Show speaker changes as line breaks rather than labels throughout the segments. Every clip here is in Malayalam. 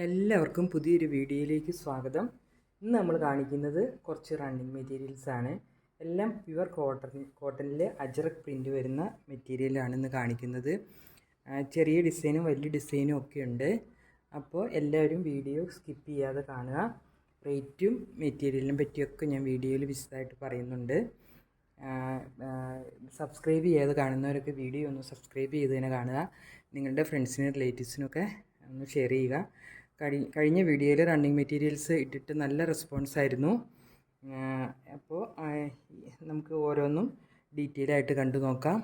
എല്ലാവർക്കും പുതിയൊരു വീഡിയോയിലേക്ക് സ്വാഗതം. ഇന്ന് നമ്മൾ കാണിക്കുന്നത് കുറച്ച് റണ്ണിങ് മെറ്റീരിയൽസാണ്. എല്ലാം പ്യുവർ കോട്ടണിൽ അജ്രക് പ്രിൻ്റ് വരുന്ന മെറ്റീരിയലാണ് ഇന്ന് കാണിക്കുന്നത്. ചെറിയ ഡിസൈനും വലിയ ഡിസൈനും ഒക്കെ ഉണ്ട്. അപ്പോൾ എല്ലാവരും വീഡിയോ സ്കിപ്പ് ചെയ്യാതെ കാണുക. റേറ്റും മെറ്റീരിയലിനെ പറ്റിയൊക്കെ ഞാൻ വീഡിയോയിൽ വിശദമായിട്ട് പറയുന്നുണ്ട്. സബ്സ്ക്രൈബ് ചെയ്യാതെ കാണുന്നവരൊക്കെ വീഡിയോ ഒന്ന് സബ്സ്ക്രൈബ് ചെയ്ത് തന്നെ കാണുക. നിങ്ങളുടെ ഫ്രണ്ട്സിനും റിലേറ്റീവ്സിനൊക്കെ ഒന്ന് ഷെയർ ചെയ്യുക. കഴിഞ്ഞ വീഡിയോയിൽ റണ്ണിങ് മെറ്റീരിയൽസ് ഇട്ടിട്ട് നല്ല റെസ്പോൺസായിരുന്നു. അപ്പോൾ നമുക്ക് ഓരോന്നും ഡീറ്റെയിൽ ആയിട്ട് കണ്ടു നോക്കാം.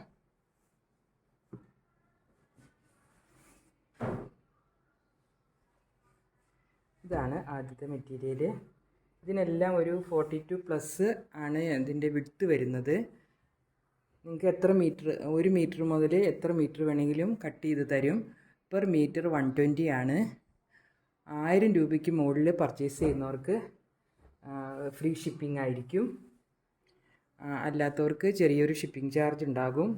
ഇതാണ് ആദ്യത്തെ മെറ്റീരിയൽ. ഇതിനെല്ലാം ഒരു 42+ ആണ് ഇതിൻ്റെ വിഡ്ത്ത് വരുന്നത്. നിങ്ങൾക്ക് എത്ര മീറ്റർ, 1 മീറ്റർ മുതൽ എത്ര മീറ്റർ വേണമെങ്കിലും കട്ട് ചെയ്ത് തരും. പെർ മീറ്റർ 120 ആണ്. 1000 രൂപയ്ക്ക് മുകളിൽ പർച്ചേസ് ചെയ്യുന്നവർക്ക് ഫ്രീ ഷിപ്പിംഗ് ആയിരിക്കും. അല്ലാത്തവർക്ക് ചെറിയൊരു ഷിപ്പിംഗ് ചാർജ് ഉണ്ടാകും.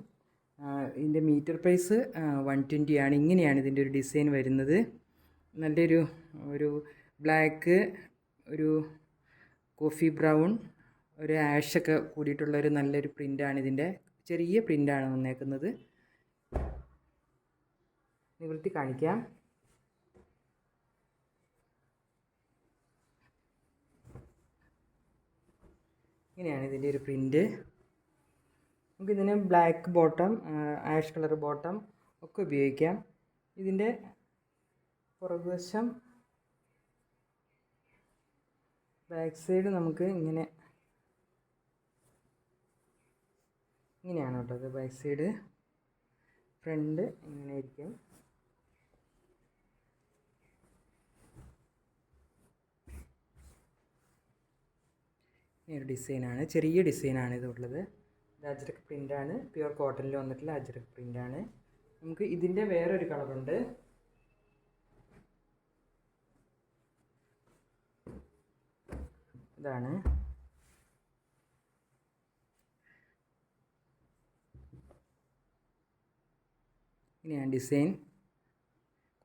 ഇതിൻ്റെ മീറ്റർ പ്രൈസ് 120 ആണ്. ഇങ്ങനെയാണ് ഇതിൻ്റെ ഒരു ഡിസൈൻ വരുന്നത്. നല്ലൊരു ബ്ലാക്ക്, ഒരു കോഫി ബ്രൗൺ, ഒരു ആഷൊക്കെ കൂടിയിട്ടുള്ളൊരു നല്ലൊരു പ്രിൻ്റാണ്. ഇതിൻ്റെ ചെറിയ പ്രിൻ്റാണ് വന്നേക്കുന്നത്. നിവൃത്തി കാണിക്കാം. ഇങ്ങനെയാണ് ഇതിൻ്റെ ഒരു പ്രിൻ്റ്. നമുക്കിതിന് black bottom, ash colour bottom ഒക്കെ ഉപയോഗിക്കാം. ഇതിൻ്റെ പുറകുവശം ബാക്ക് സൈഡ് നമുക്ക് ഇങ്ങനെയാണ് കേട്ടോ. അത് ബാക്ക് സൈഡ്. ഫ്രണ്ട് ഇങ്ങനെ ആയിരിക്കും. ഒരു ഡിസൈനാണ്, ചെറിയ ഡിസൈനാണ് ഇതുള്ളത്. ഇത് അജ്രക് പ്രിൻ്റാണ്, പ്യുവർ കോട്ടണിൽ വന്നിട്ടുള്ള അജ്രക് പ്രിൻ്റാണ്. നമുക്ക് ഇതിൻ്റെ വേറൊരു കളറുണ്ട്. ഇതാണ്. ഇങ്ങനെയാണ് ഡിസൈൻ.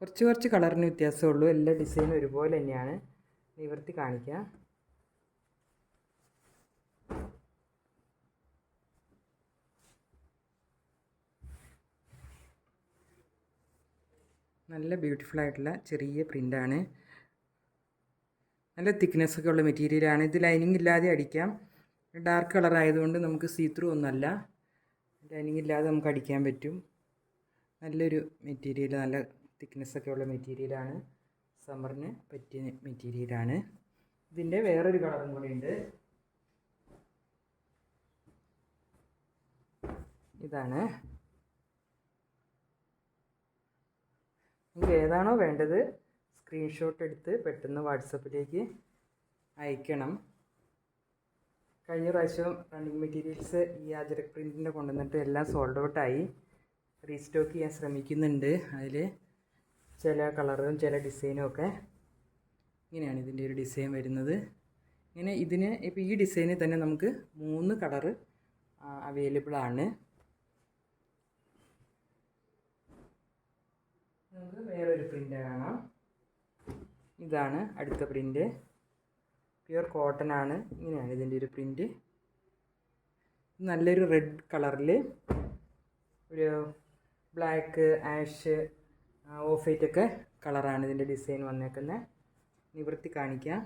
കുറച്ച് കളറിന് വ്യത്യാസമുള്ളൂ. എല്ലാ ഡിസൈനും ഒരുപോലെ തന്നെയാണ്. നിവർത്തി കാണിക്കാം. നല്ല ബ്യൂട്ടിഫുൾ ആയിട്ടുള്ള ചെറിയ പ്രിൻ്റാണ്. നല്ല തിക്നെസ്സൊക്കെ ഉള്ള മെറ്റീരിയലാണ്. ഇത് ലൈനിങ് ഇല്ലാതെ അടിക്കാം. ഡാർക്ക് കളർ ആയതുകൊണ്ട് നമുക്ക് സീത്രൂ ഒന്നുമല്ല. ലൈനിങ് ഇല്ലാതെ നമുക്ക് അടിക്കാൻ പറ്റും. നല്ലൊരു മെറ്റീരിയൽ, നല്ല തിക്നെസ്സൊക്കെ ഉള്ള മെറ്റീരിയലാണ്. സമ്മറിന് പറ്റിയ മെറ്റീരിയലാണ്. ഇതിൻ്റെ വേറൊരു കളറും കൂടി ഉണ്ട്. ഇതാണ്. നിങ്ങൾക്ക് ഏതാണോ വേണ്ടത് സ്ക്രീൻഷോട്ട് എടുത്ത് പെട്ടെന്ന് വാട്സപ്പിലേക്ക് അയക്കണം. കഴിഞ്ഞ പ്രാവശ്യം റണ്ണിങ് മെറ്റീരിയൽസ് ഈ അജ്രക് പ്രിൻറ്റിൻ്റെ കൊണ്ടുവന്നിട്ട് എല്ലാം സോൾഡ് ഔട്ടായി. റീസ്റ്റോക്ക് ചെയ്യാൻ ശ്രമിക്കുന്നുണ്ട്. അതിൽ ചില കളറും ചില ഡിസൈനും ഒക്കെ. ഇങ്ങനെയാണ് ഇതിൻ്റെ ഒരു ഡിസൈൻ വരുന്നത്. ഇങ്ങനെ ഇതിന് ഇപ്പോൾ ഈ ഡിസൈനിൽ തന്നെ നമുക്ക് 3 കളറ് അവൈലബിൾ ആണ്. നമുക്ക് വേറൊരു പ്രിൻ്റ് കാണാം. ഇതാണ് അടുത്ത പ്രിൻ്റ്. പ്യുവർ കോട്ടൺ ആണ്. ഇങ്ങനെയാണ് ഇതിൻ്റെ ഒരു പ്രിൻ്റ്. നല്ലൊരു റെഡ് കളറിൽ ഒരു ബ്ലാക്ക്, ആഷ്, ഓഫ് വൈറ്റ് ഒക്കെ കളറാണ് ഇതിൻ്റെ ഡിസൈൻ വന്നേക്കുന്നത്. നിവൃത്തി കാണിക്കാം.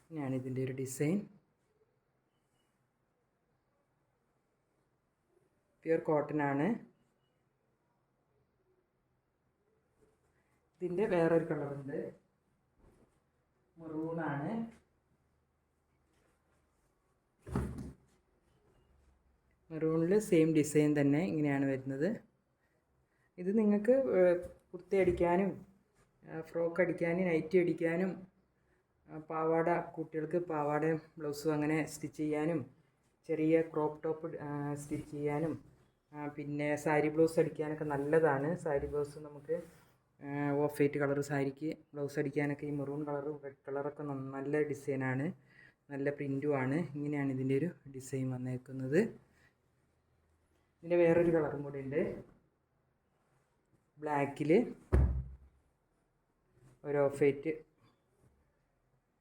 ഇങ്ങനെയാണ് ഇതിൻ്റെ ഒരു ഡിസൈൻ. പ്യുവർ കോട്ടൺ ആണ്. ഇതിൻ്റെ വേറൊരു കളറുണ്ട്. മെറൂണാണ്. മെറൂണിൽ സെയിം ഡിസൈൻ തന്നെ ഇങ്ങനെയാണ് വരുന്നത്. ഇത് നിങ്ങൾക്ക് കുർത്തി അടിക്കാനും ഫ്രോക്ക് അടിക്കാനും നൈറ്റി അടിക്കാനും പാവാട, കുട്ടികൾക്ക് പാവാടയും ബ്ലൗസും അങ്ങനെ സ്റ്റിച്ച് ചെയ്യാനും, ചെറിയ ക്രോപ്പ് ടോപ്പ് സ്റ്റിച്ച് ചെയ്യാനും, പിന്നെ സാരി ബ്ലൗസ് അടിക്കാനൊക്കെ നല്ലതാണ്. സാരി ബ്ലൗസ് നമുക്ക് ഓഫ് വൈറ്റ് കളർ സാരിക്ക് ബ്ലൗസ് അടിക്കാനൊക്കെ ഈ മെറൂൺ കളർ, റെഡ് കളറൊക്കെ നല്ല ഡിസൈനാണ്. നല്ല പ്രിൻറ്റുമാണ്. ഇങ്ങനെയാണ് ഇതിൻ്റെ ഒരു ഡിസൈൻ വന്നേക്കുന്നത്. ഇതിൻ്റെ വേറൊരു കളറും കൂടി ഉണ്ട്. ബ്ലാക്കിൽ ഒരു ഓഫ് വൈറ്റ്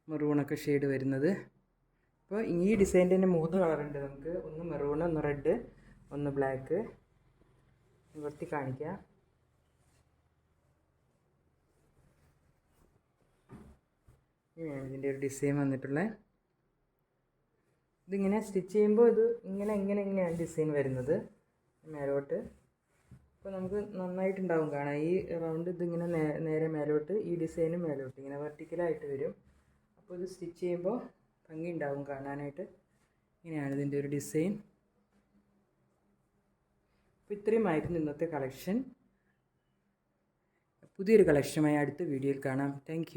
മെറൂണൊക്കെ ഷെയ്ഡ് വരുന്നത്. അപ്പോൾ ഈ ഡിസൈൻ്റെ തന്നെ 3 കളറുണ്ട് നമുക്ക്. ഒന്ന് മെറൂൺ, ഒന്ന് റെഡ്, ഒന്ന് ബ്ലാക്ക്. നിവർത്തി കാണിക്കാം. ഇങ്ങനെയാണ് ഇതിൻ്റെ ഒരു ഡിസൈൻ വന്നിട്ടുള്ളത്. ഇതിങ്ങനെ സ്റ്റിച്ച് ചെയ്യുമ്പോൾ ഇത് ഇങ്ങനെയാണ് ഡിസൈൻ വരുന്നത് മേലോട്ട്. അപ്പോൾ നമുക്ക് നന്നായിട്ടുണ്ടാവും കാണാൻ. ഈ റൗണ്ട് ഇതിങ്ങനെ നേരെ മേലോട്ട്, ഈ ഡിസൈനും മേലോട്ട് ഇങ്ങനെ വെർട്ടിക്കലായിട്ട് വരും. അപ്പോൾ ഇത് സ്റ്റിച്ച് ചെയ്യുമ്പോൾ ഭംഗി ഉണ്ടാവും കാണാനായിട്ട്. ഇങ്ങനെയാണ് ഇതിൻ്റെ ഒരു ഡിസൈൻ. അപ്പോൾ ഇത്രയുമായിരുന്നു ഇന്നത്തെ കളക്ഷൻ. പുതിയൊരു കളക്ഷനുമായി അടുത്ത വീഡിയോയിൽ കാണാം. താങ്ക്